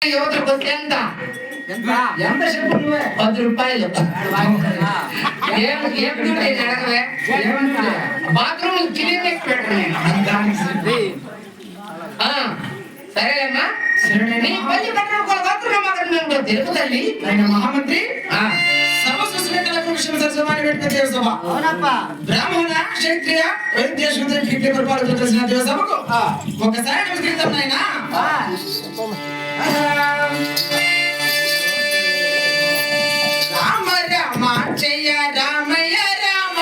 యువతకు ఎంత ఎంత చెప్పు నువ్వే 10 రూపాయలు బాత్రూమ్ క్లీన్ సరేమ్మా నీ పల్లి పట్టణం తెలుగు తల్లి ఆయన మహామంత్రి బ్రాహ్మణ క్షత్రియ వైద్య శూద్ర కీర్తి పరిపాలన చేసిన దేవసభకు ఒకసారి నమస్కరిద్దాం నాయనా. రామ రామ జయ రామయ్య రామ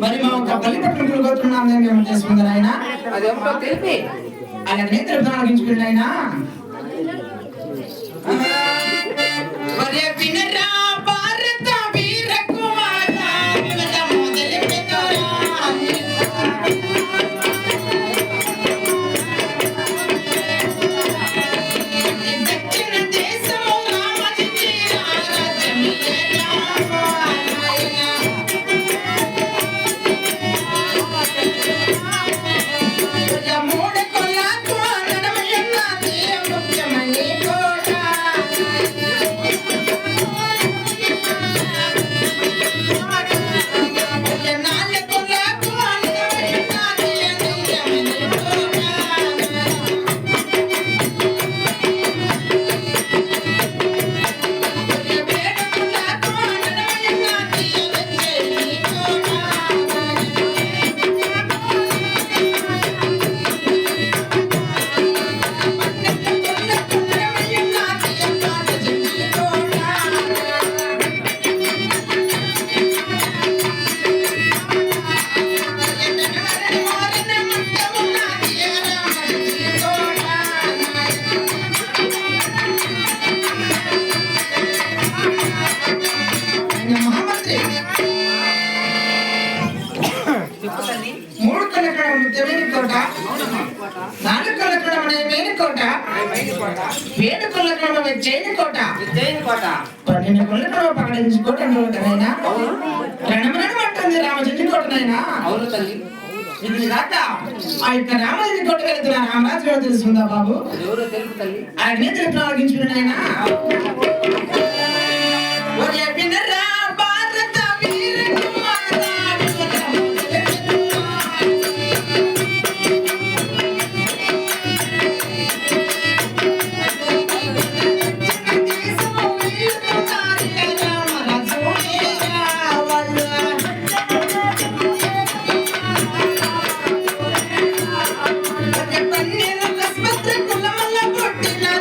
మరి మా ఒక బలిపట్టు కోరుతున్నాం మేము చేసుకుందాం ఆయన అదేమో తెలిపి ఆయన నేత్రం ఆగించుకుంది ఆయన తెలుసుకుందా బాబు ఆయన నేత్రం ఆగించుకున్నాడు ఆయన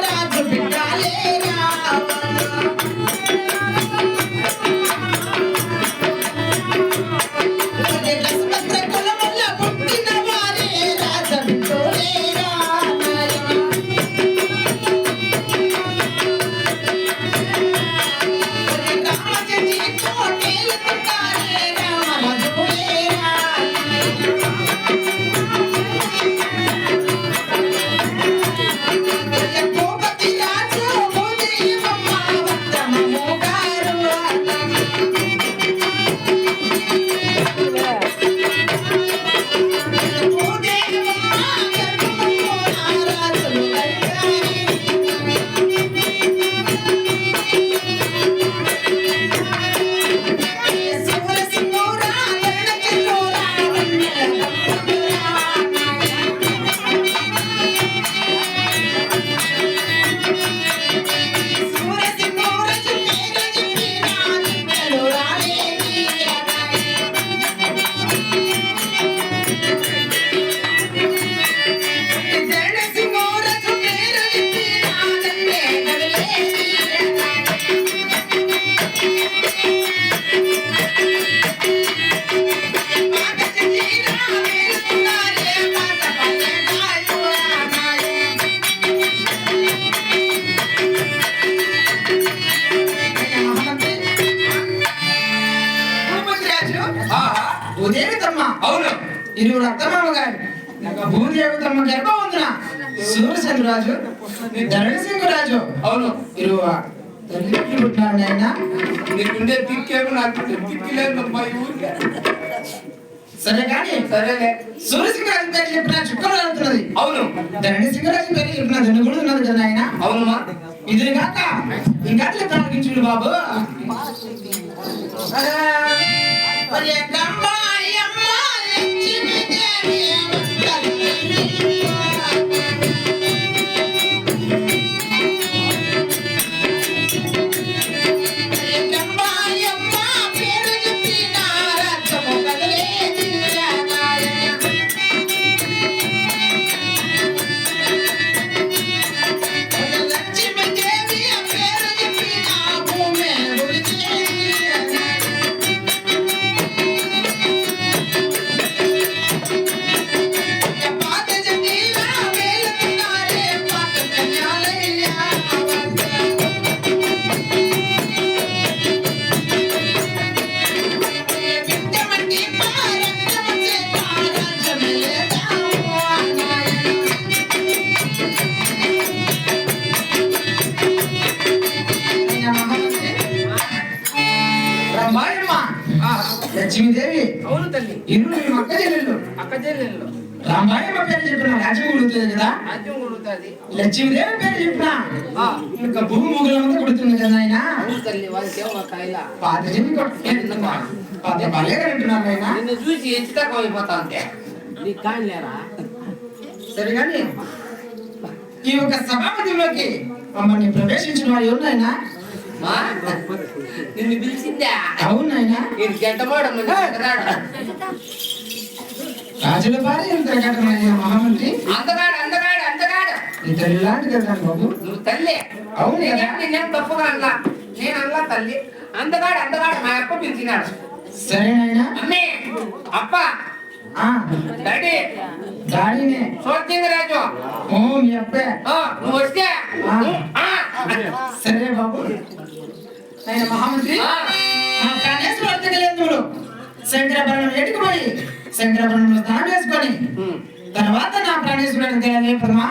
రాజు బిడ్డాలేరా అవును. ఇరువురు అత్తమామ గారు భూదేవతమ్మ గర్భవంతున సూర్యచంద్రరాజు ధరణసింహరాజు. అవును. ఇరువ తల్లి పుట్టినారు నాయన. నీకుండే తిక్కేమో నాకు తిక్కలేదు మా ఊరికే. సరే కానీ సరేలే. సూర్యసింహరాజు పేరు చెప్పిన చుక్కలు అవుతున్నది. అవును. ధరణసింహరాజు పేరు చెప్పిన దున్నుగుడు ఉన్నది కదా ఆయన. అవునమ్మా. ఇది కాక ఇంకా ప్రారంభించుడు బాబు. లక్ష్మీదేవి. అవును తల్లి. ఇల్లు అక్క చెల్లెళ్ళు. అక్క చెల్లెళ్ళు. రామాయణ పేరు చెప్పిన రాజ్యం కొడుతుంది కదా. రాజ్యం కొడుతుంది. లక్ష్మీదేవి పేరు చెప్పిన ఇంకా భూమి ముగ్గులంతా కొడుతుంది కదా ఆయన. అవును తల్లి. వాళ్ళకి ఒక కాయల పాత జమి పాత బలేగా అంటున్నారు ఆయన. నిన్ను చూసి ఎంచుతా అయిపోతా అంతే. నీకు కాని లేరా? సరే కానీ ఈ యొక్క సభాపతిలోకి మమ్మల్ని ప్రవేశించిన వారు ఎవరినైనా? నిన్ను పిలిచిందా? అవునైనా. నేను గంటమాడు రాజుల భార్య ఎంత మహామంత్రి. అందగాడు అందగాడు అందగాడు. నీ తల్లి లాంటిది కదా బాబు. నువ్వు తల్లి. అవును. నేనేం తప్పుగా అనలా. నేను అనలా తల్లి. అందగాడు అందగాడు మా అప్ప పిలిచినాడు. సరేనాయనా. అమ్మే అప్ప డాడీ డాడీనే సోచింగరాజు. ఓ మీ అప్పే. నువ్వు వస్తే సరే బాబు. ఆయన మహామంత్రి ప్రాణేశ్వరుడు శంకరభరణం ఎటుకు పోయి శంకరభరణంలో స్నానం వేసుకొని తర్వాత నా ప్రాణేశ్వరుడు లేపదమా.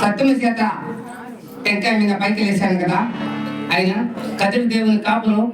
సత్యము చేత టెంకాయ మీద పైకి లేశాను కదా ఆయన కదిరి దేవుని కాపులు